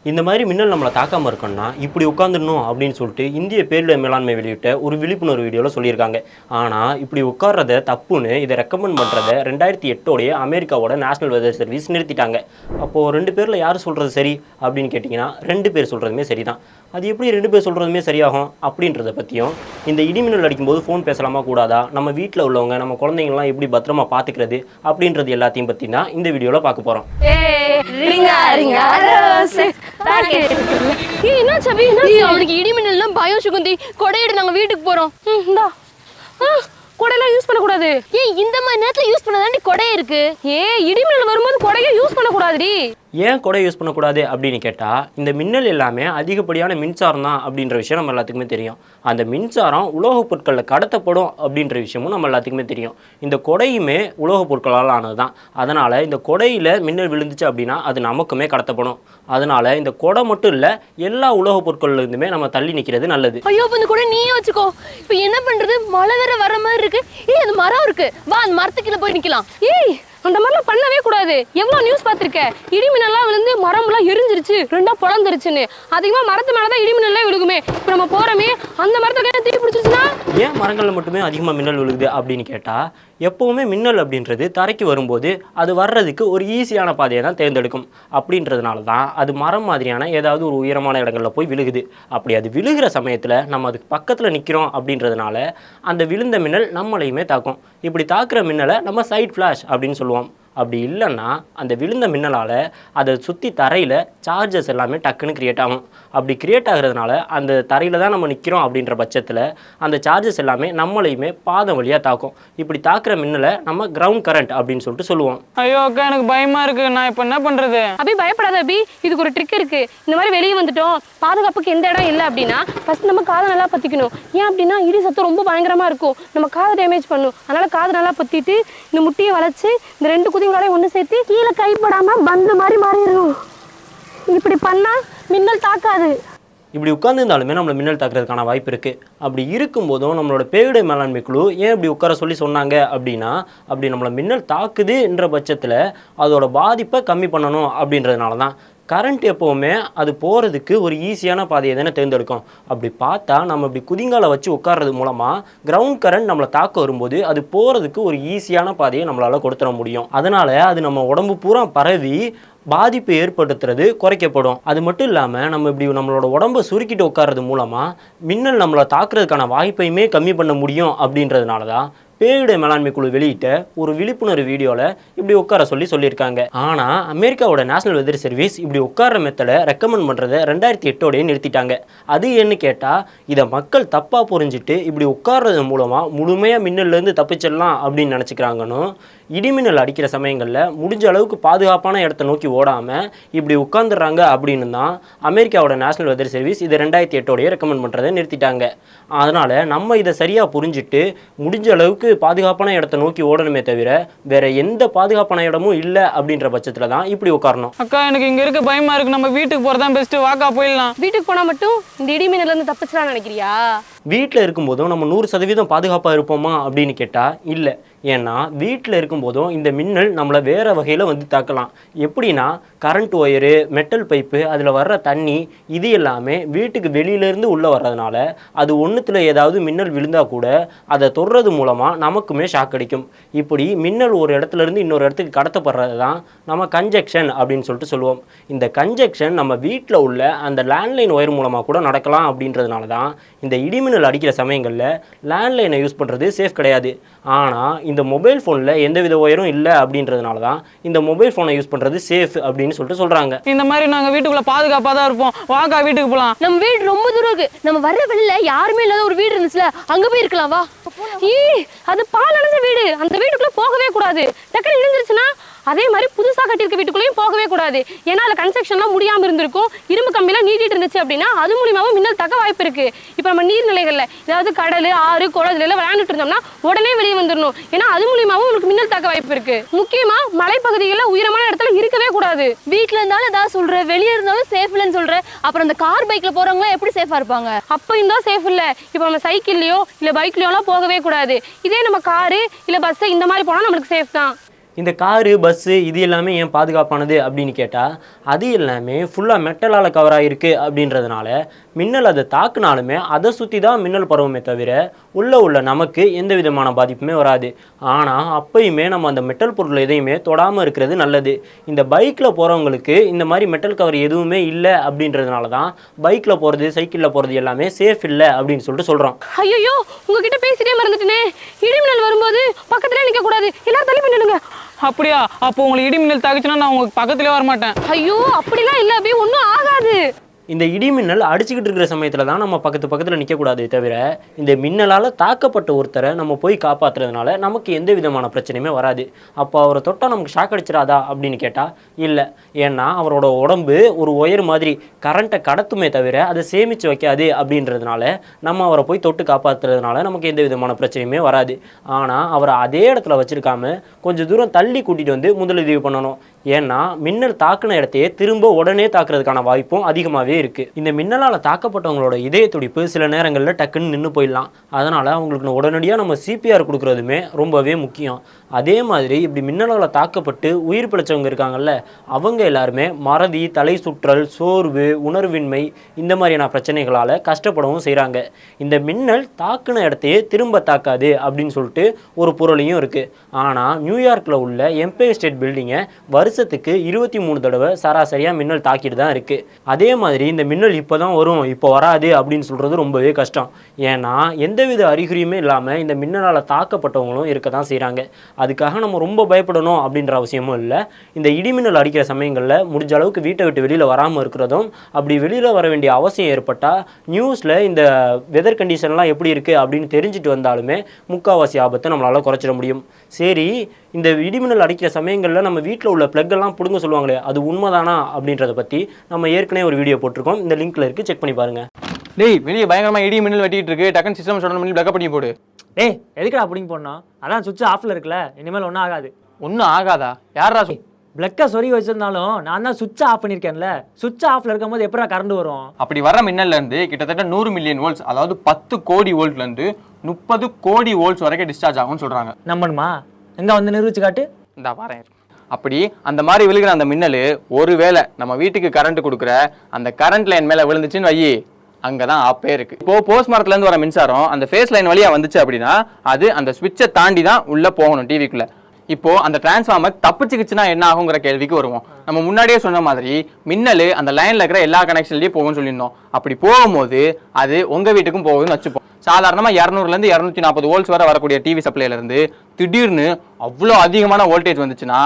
இந்த மாதிரி மின்னல் நம்மளை தாக்காமல் இருக்கணும்னா இப்படி உட்காந்துடணும் அப்படின்னு சொல்லிட்டு இந்திய பேரிடர் மேலாண்மை வெளியிட்ட ஒரு விழிப்புணர்வு வீடியோவில் சொல்லியிருக்காங்க. ஆனால் இப்படி உட்கார்றத தப்புன்னு இதை ரெக்கமெண்ட் பண்ணுறதை 2008 அமெரிக்காவோட நேஷனல் வெதர் சர்வீஸ் நிறுத்திட்டாங்க. அப்போது 2 பேரில் யார் சொல்கிறது சரி அப்படின்னு கேட்டிங்கன்னா 2 பேர் சொல்கிறதுமே சரி தான். அது எப்படி 2 பேர் சொல்கிறதுமே சரியாகும் அப்படின்றத பற்றியும், இந்த இடிமின்னல் அடிக்கும்போது ஃபோன் பேசலாமா கூடாதா, நம்ம வீட்டில் உள்ளவங்க நம்ம குழந்தைங்கள்லாம் எப்படி பத்திரமா பார்த்துக்கிறது அப்படின்றது எல்லாத்தையும் பற்றி தான் இந்த வீடியோவில் பார்க்க போகிறோம். அவனுக்கு இடிமின்னல் பயம் சுகுந்தி. கொடையிட நாங்க வீட்டுக்கு போறோம். கொடையெல்லாம் யூஸ் பண்ணக்கூடாது. இந்த மாதிரி நேரத்துல யூஸ் பண்ணதாண்டி கொடை இருக்கு. இடிமின்னல் வரும்போது கொடையை யூஸ் பண்ணக்கூடாதுடி. ஏன் கொடை யூஸ் பண்ணக்கூடாது அப்படின்னு கேட்டால், இந்த மின்னல் எல்லாமே அதிகப்படியான மின்சாரம் தான் அப்படின்ற விஷயம் நம்ம எல்லாத்துக்குமே தெரியும். அந்த மின்சாரம் உலோகப் பொருட்களில் கடத்தப்படும் அப்படின்ற விஷயமும் நம்ம எல்லாத்துக்குமே தெரியும். இந்த கொடையுமே உலோகப் பொருட்களால் ஆனது தான். அதனால் இந்த கொடையில் மின்னல் விழுந்துச்சு அப்படின்னா அது நமக்குமே கடத்தப்படும். அதனால் இந்த கொடை மட்டும் இல்லை, எல்லா உலோகப் பொருட்கள்லேருந்துமே நம்ம தள்ளி நிற்கிறது நல்லது. ஐயோ, இந்த கூட நீயே வச்சுக்கோ. இப்போ என்ன பண்ணுறது? மழை வேற வர மாதிரி இருக்கு. அந்த மரம் இருக்கு, வா அந்த மரத்துக்குள்ள போய் நிற்கலாம். அந்த மாதிரிலாம் பண்ணவே கூடாது. எவ்வளவு நியூஸ் பார்த்திருக்க, இடிமின்னல்லாம் விழுந்து மரம்லாம் எரிஞ்சிருச்சு, 2ஆ பொழந்துருச்சுன்னு. அதிகமா மரத்து மேலதான் இடிமின்னலே விழுகுமே. இப்ப நம்ம போறோமே அந்த மரத்துக்கு தீ பிடிச்சிருச்சுன்னா ஏன் மரங்கள்ல மட்டுமே அதிகமாக மின்னல் விழுகுது அப்படின்னு கேட்டால், எப்போவுமே மின்னல் அப்படின்றது தரைக்கு வரும்போது அது வர்றதுக்கு ஒரு ஈஸியான பாதையை தான் தேர்ந்தெடுக்கும். அப்படின்றதுனால தான் அது மரம் மாதிரியான ஏதாவது ஒரு உயரமான இடங்களில் போய் விழுகுது. அப்படி அது விழுகிற சமயத்தில் நம்ம அதுக்கு பக்கத்தில் நிற்கிறோம் அப்படின்றதுனால அந்த விழுந்த மின்னல் நம்மளையுமே தாக்கும். இப்படி தாக்குற மின்னலை நம்ம சைட் ஃப்ளாஷ் அப்படின்னு சொல்லுவோம். அப்படி இல்லைன்னா அந்த விழுந்த மின்னலால் அதை சுற்றி தரையில் சார்ஜஸ் எல்லாமே டக்குன்னு க்ரியேட் ஆகும். அப்படி க்ரியேட் ஆகிறதுனால அந்த தரையில் தான் நம்ம நிற்கிறோம் அப்படின்ற பட்சத்தில் அந்த சார்ஜஸ் எல்லாமே நம்மளையுமே பாதம் வழியாக தாக்கும். இப்படி தாக்குற மின்னலை நம்ம கிரவுண்ட் கரண்ட் அப்படின்னு சொல்லிட்டு சொல்லுவோம். ஐயோ அக்கா, எனக்கு பயமாக இருக்குது. நான் இப்போ என்ன பண்ணுறது? அபி பயப்படாத அபி, இதுக்கு ஒரு ட்ரிக் இருக்குது. இந்த மாதிரி வெளியே வந்துட்டோம், பாதுகாப்புக்கு எந்த இடம் இல்லை அப்படின்னா ஃபஸ்ட் நம்ம காதை நல்லா பற்றிக்கணும். ஏன் அப்படின்னா இடி சத்தம் ரொம்ப பயங்கரமாக இருக்கும், நம்ம காதை டேமேஜ் பண்ணும். அதனால் காதை நல்லா பற்றிட்டு இந்த முட்டியை வளைச்சி இந்த 2 குதிங்களாலே ஒன்று சேர்த்து கீழே கைப்படாமல் பந்து மாதிரி மாறிடணும். இப்படி பண்ணால் மின்னல் தாக்காது. இப்படி உட்காந்துருந்தாலுமே நம்மளை மின்னல் தாக்குறதுக்கான வாய்ப்பு இருக்குது. அப்படி இருக்கும்போதும் நம்மளோட பேரிடர் மேலாண்மை குழு ஏன் இப்படி உட்கார சொல்லி சொன்னாங்க அப்படின்னா, அப்படி நம்மளை மின்னல் தாக்குதுன்ற பட்சத்தில் அதோட பாதிப்பை கம்மி பண்ணணும் அப்படின்றதுனால தான். கரண்ட் எப்போவுமே அது போகிறதுக்கு ஒரு ஈஸியான பாதையை தானே தேர்ந்தெடுக்கும். அப்படி பார்த்தா நம்ம இப்படி குதிங்காலை வச்சு உட்கார்றது மூலமாக கிரவுண்ட் கரண்ட் நம்மளை தாக்க வரும்போது அது போகிறதுக்கு ஒரு ஈஸியான பாதையை நம்மளால் கொடுத்துட முடியும். அதனால் அது நம்ம உடம்பு பூரா பரவி பாதிப்பு ஏற்படுத்துறது குறைக்கப்படும். அது மட்டும் இல்லாமல் நம்ம இப்படி நம்மளோட உடம்பை சுருக்கிட்டு உட்கார்றது மூலமாக மின்னல் நம்மளை தாக்குறதுக்கான வாய்ப்பையுமே கம்மி பண்ண முடியும். அப்படின்றதுனால தான் பேரிடர் மேலாண்மை குழு வெளியிட்ட ஒரு விழிப்புணர்வு வீடியோவில் இப்படி உட்கார சொல்லியிருக்காங்க. ஆனால் அமெரிக்காவோட நேஷனல் வெதர் சர்வீஸ் இப்படி உட்கார மெத்தடை ரெக்கமெண்ட் பண்ணுறதை 2008 நிறுத்திட்டாங்க. அது என்ன கேட்டால், இதை மக்கள் தப்பாக புரிஞ்சுட்டு இப்படி உட்கார்றது மூலமாக முழுமையாக மின்னல்லேருந்து தப்பிச்சிடலாம் அப்படின்னு நினச்சிக்கிறாங்கன்னு, இடிமின்னல் அடிக்கிற சமயங்களில் முடிஞ்ச அளவுக்கு பாதுகாப்பான இடத்த நோக்கி ஓடாமல் இப்படி உட்காந்துடுறாங்க அப்படின்னு தான் அமெரிக்காவோட நேஷனல் வெதர் சர்வீஸ் இதை 2008 ரெக்கமெண்ட் பண்ணுறதை நிறுத்திட்டாங்க. அதனால் நம்ம இதை சரியாக புரிஞ்சுட்டு முடிஞ்ச அளவுக்கு பாதுகாப்பான இடத்த நோக்கி ஓடணுமே தவிர வேற எந்த பாதுகாப்பான இடமும் இல்லை அப்படின்ற பட்சத்தில் தான் இப்படி உட்காரணும். அக்கா, எனக்கு இங்கே இருக்க பயமாக இருக்குது. நம்ம வீட்டுக்கு போகிறதான் பெஸ்ட்டு. வாக்கா போயிடலாம். வீட்டுக்கு போனால் மட்டும் இந்த இடிமின்னலேருந்து தப்பிச்சலாம்னு நினைக்கிறியா? வீட்டில் இருக்கும்போதும் நம்ம 100% பாதுகாப்பாக இருப்போமா அப்படின்னு கேட்டால் இல்லை. ஏன்னா வீட்டில் இருக்கும்போதும் இந்த மின்னல் நம்மளை வேறு வகையில் வந்து தாக்கலாம். எப்படின்னா, கரண்ட் ஒயரு, மெட்டல் பைப்பு, அதில் வர்ற தண்ணி, இது எல்லாமே வீட்டுக்கு வெளியிலேருந்து உள்ளே வர்றதுனால அது ஒன்றுத்தில் ஏதாவது மின்னல் விழுந்தால் கூட அதை தொடுறது மூலமாக நமக்குமே ஷாக் அடிக்கும். இப்படி மின்னல் ஒரு இடத்துலேருந்து இன்னொரு இடத்துக்கு கடத்தப்படுறது தான் நம்ம கன்ஜெக்ஷன் அப்படின்னு சொல்லிட்டு சொல்லுவோம். இந்த கன்ஜெக்ஷன் நம்ம வீட்டில் உள்ள அந்த லேண்ட்லைன் ஒயர் மூலமாக கூட நடக்கலாம். அப்படின்றதுனால தான் இந்த இடிமின்னல் அடிக்கிற சமயங்களில் லேண்ட்லைனை யூஸ் பண்ணுறது சேஃப் கிடையாது. ஆனால் இந்த மொபைல் ஃபோனில் எந்தவித ஒயரும் இல்லை அப்படின்றதுனால தான் இந்த மொபைல் ஃபோனை யூஸ் பண்ணுறது சேஃப் அப்படின்னு சொல்லிட்டு சொல்கிறாங்க. இந்த மாதிரி நாங்கள் வீட்டுக்குள்ளே பாதுகாப்பாக தான் இருப்போம். வாக்கா வீட்டுக்கு போகலாம். நம்ம வீடு ரொம்ப தூரம் இருக்கு. நம்ம வர்ற வெளியில் யாருமே இல்லாத ஒரு வீடு இருந்துச்சுல, அங்கே போய் இருக்கலாம். வா. அது பால் அடைஞ்ச வீடு, அந்த வீட்டுக்குள்ளே போகவே கூடாது. டக்குனு இழுந்துருச்சுன்னா அதே மாதிரி புதுசாக கட்டியிருக்க வீட்டுக்குள்ளேயும் போகவே கூடாது. ஏன்னா அதில் கன்ஸ்ட்ரக்ஷன்லாம் முடியாமல் இருந்திருக்கும், இரும்பு கம்பிலாம் நீட்டிட்டு இருந்துச்சு அப்படின்னா அது மூலியமாகவும் மின்னல் தாக்க வாய்ப்பு இருக்குது. இப்போ நம்ம நீர்நிலைகளில் ஏதாவது கடல், ஆறு, குளத்துல எல்லாம் விளையாண்டுட்டு இருந்தோம்னா உடனே வெளியே வந்துடணும். ஏன்னா அது மூலியமாகவும் உங்களுக்கு மின்னல் தாக்க வாய்ப்பு இருக்குது. முக்கியமாக மலைப்பகுதிகளில் உயரமான இடத்துல இருக்கவே கூடாது. வீட்டில் இருந்தாலும் ஏதாவது சொல்கிற, வெளியே இருந்தாலும் சேஃப் இல்லைன்னு சொல்கிற. அப்புறம் அந்த கார் பைக்கில் போகிறவங்களாம் எப்படி சேஃபாக இருப்பாங்க? அப்போ இருந்தால் சேஃப் இல்லை. இப்போ நம்ம சைக்கிள்லையோ இல்லை பைக்லையோலாம் போகவே கூடாது. இதே நம்ம காரு இல்லை பஸ்ஸு இந்த மாதிரி போனால் நம்மளுக்கு சேஃப் தான். இந்த காரு பஸ்ஸு இது எல்லாமே ஏன் பாதுகாப்பானது அப்படின்னு கேட்டால் அது எல்லாமே ஃபுல்லாக மெட்டலால் கவர் ஆகிருக்கு அப்படின்றதுனால மின்னல் அதை தாக்குனாலுமே அதை சுற்றி தான் மின்னல் பரவுமே தவிர உள்ள நமக்கு எந்த விதமான பாதிப்புமே வராது. ஆனால் அப்பயுமே நம்ம அந்த மெட்டல் பொருள் எதையுமே தொடாமல் இருக்கிறது நல்லது. இந்த பைக்கில் போகிறவங்களுக்கு இந்த மாதிரி மெட்டல் கவர் எதுவுமே இல்லை அப்படின்றதுனால தான் பைக்கில் போகிறது சைக்கிளில் போகிறது எல்லாமே சேஃப் இல்லை அப்படின்னு சொல்லிட்டு சொல்கிறோம். ஐயோ உங்ககிட்ட பேசிட்டே மறந்துட்டேனே. இடிமின்னல் வரும்போது பக்கத்துலேயே நிற்கக்கூடாது, எல்லாரும் தள்ளி பண்ணிடுங்க. அப்படியா? அப்போ உங்களுக்கு இடி மின்னல் தாக்குச்சுன்னா நான் உங்களுக்கு பக்கத்துலேயே வர மாட்டேன். ஐயோ அப்படிலாம் இல்லை அபி, ஒன்றும் ஆகாது. இந்த இடி மின்னல் அடிச்சுக்கிட்டு இருக்கிற சமயத்தில் தான் நம்ம பக்கத்தில் நிற்கக்கூடாது தவிர இந்த மின்னலால் தாக்கப்பட்ட ஒருத்தரை நம்ம போய் காப்பாற்றுறதுனால நமக்கு எந்த விதமான பிரச்சனையுமே வராது. அப்போ அவரை தொட்டால் நமக்கு ஷாக் அடிச்சிடாதா அப்படின்னு கேட்டால் இல்லை. ஏன்னா அவரோட உடம்பு ஒரு ஒயர் மாதிரி கரண்ட்டை கடத்துமே தவிர அதை சேமித்து வைக்காது அப்படின்றதுனால நம்ம அவரை போய் தொட்டு காப்பாற்றுறதுனால நமக்கு எந்த விதமான பிரச்சனையுமே வராது. ஆனால் அவரை அதே இடத்துல வச்சுருக்காம கொஞ்சம் தூரம் தள்ளி கூட்டிகிட்டு வந்து முதலுதவி பண்ணணும். ஏன்னா மின்னல் தாக்குன இடத்தையே திரும்ப உடனே தாக்குறதுக்கான வாய்ப்பும் அதிகமாகவே இருக்குது. இந்த மின்னலால் தாக்கப்பட்டவங்களோட இதய துடிப்பு சில நேரங்களில் டக்குன்னு நின்று போயிடலாம். அதனால் அவங்களுக்கு உடனடியாக நம்ம சிபிஆர் கொடுக்குறதுமே ரொம்பவே முக்கியம். அதே மாதிரி இப்படி மின்னலால் தாக்கப்பட்டு உயிர் பிழைச்சவங்க இருக்காங்கல்ல, அவங்க எல்லாருமே மறதி, தலை சுற்றல், சோர்வு, உணர்வின்மை இந்த மாதிரியான பிரச்சனைகளால் கஷ்டப்படவும் செய்கிறாங்க. இந்த மின்னல் தாக்குன இடத்தையே திரும்ப தாக்காது அப்படின்னு சொல்லிட்டு ஒரு பொருளையும் இருக்குது. ஆனால் நியூயார்க்கில் உள்ள எம்பயர் ஸ்டேட் பில்டிங்கை வருஷத்துக்கு 23 தடவை சராசரியாக மின்னல் தாக்கிட்டு தான் இருக்குது. அதே மாதிரி இந்த மின்னல் இப்போ தான் வரும் இப்போ வராது அப்படின்னு சொல்கிறது ரொம்பவே கஷ்டம். ஏன்னா எந்தவித அறிகுறியுமே இல்லாமல் இந்த மின்னலால் தாக்கப்பட்டவங்களும் இருக்க தான் செய்கிறாங்க. அதுக்காக நம்ம ரொம்ப பயப்படணும் அப்படின்ற அவசியமும் இல்லை. இந்த இடிமின்னல் அடிக்கிற சமயங்களில் முடிஞ்ச அளவுக்கு வீட்டை விட்டு வெளியில் வராமல் இருக்கிறதும், அப்படி வெளியில் வர வேண்டிய அவசியம் ஏற்பட்டால் நியூஸில் இந்த வெதர் கண்டிஷன்லாம் எப்படி இருக்குது அப்படின்னு தெரிஞ்சுட்டு வந்தாலுமே முக்கால்வாசி ஆபத்தை நம்மளால் குறைச்சிட முடியும். சரி, இந்த இடிமின்னல் அடிக்கிற சமயங்களில் நம்ம வீட்டில் உள்ள ப்ளக்கெல்லாம் பிடுங்க சொல்லுவாங்களே, அது உண்மைதானா அப்படின்றத பற்றி நம்ம ஏற்கனவே ஒரு வீடியோ போட்டிருக்கோம். இந்த லிங்க்ல இருக்குது, செக் பண்ணி பாருங்கள். டேய், வெளியே பயங்கரமாக இடி மின்னல் வெட்டிட்டு இருக்கு, டக்குன்னு சிஸ்டம் ஷட் பண்ணி பிளக்கப் பண்ணி போடு. டேய் எதுக்குடா அப்படிங்க போடணும்? அதான் சுவிட்ச் ஆஃப்ல இருக்குல்ல, இனிமேல் ஒன்றும் ஆகாது. ஒன்றும் ஆகாதா? யாரா பிளக்கை சொறி வச்சிருந்தாலும் நான் தான் சுவிட்ச் ஆஃப் பண்ணியிருக்கேன்ல. சுவிட்ச் ஆஃப்ல இருக்கும்போது எப்படா கரண்ட் வரும்? அப்படி வர மின்னல்ல இருந்து கிட்டத்தட்ட 100 மில்லியன் வோல்ட்ஸ், அதாவது 10 கோடி வோல்ட்ல இருந்து 30 கோடி வோல்ட்ஸ் வரைக்கும் டிஸ்சார்ஜ் ஆகும்னு சொல்றாங்க. நம்பணுமா? எங்க வந்து நிரூபிச்சு காட்டு. இந்த பாறேன். அப்படி அந்த மாதிரி விழுகிற அந்த மின்னல் ஒருவேளை நம்ம வீட்டுக்கு கரண்ட் கொடுக்குற அந்த கரண்ட் லைன் மேல விழுந்துச்சுன்னு வையி, அங்கதான் ஆப்பே இருக்கு. இப்போ போஸ்ட் மரத்துல இருந்து வர மின்சாரம் அந்த ஃபேஸ் லைன் வழியா வந்துச்சு அப்படின்னா அது அந்த ஸ்விட்சை தாண்டி தான் உள்ள போகணும் டிவிக்குள்ள. இப்போ அந்த டிரான்ஸ்ஃபார்மர் தப்பிச்சுக்குச்சுன்னா என்ன ஆகுங்கிற கேள்விக்கு வருவோம். நம்ம முன்னாடியே சொன்ன மாதிரி மின்னல் அந்த லைன்ல இருக்கிற எல்லா கனெக்ஷன்லயும் போகும்னு சொல்லியிருந்தோம். அப்படி போகும்போது அது உங்க வீட்டுக்கும் போகுதுன்னு வச்சுப்போம். சாதாரணமா 200 இருந்து 240 வோல்ட்ஸ் வரை வரக்கூடிய டிவி சப்ளைல இருந்து திடீர்னு அவ்வளோ அதிகமான வோல்டேஜ் வந்துச்சுன்னா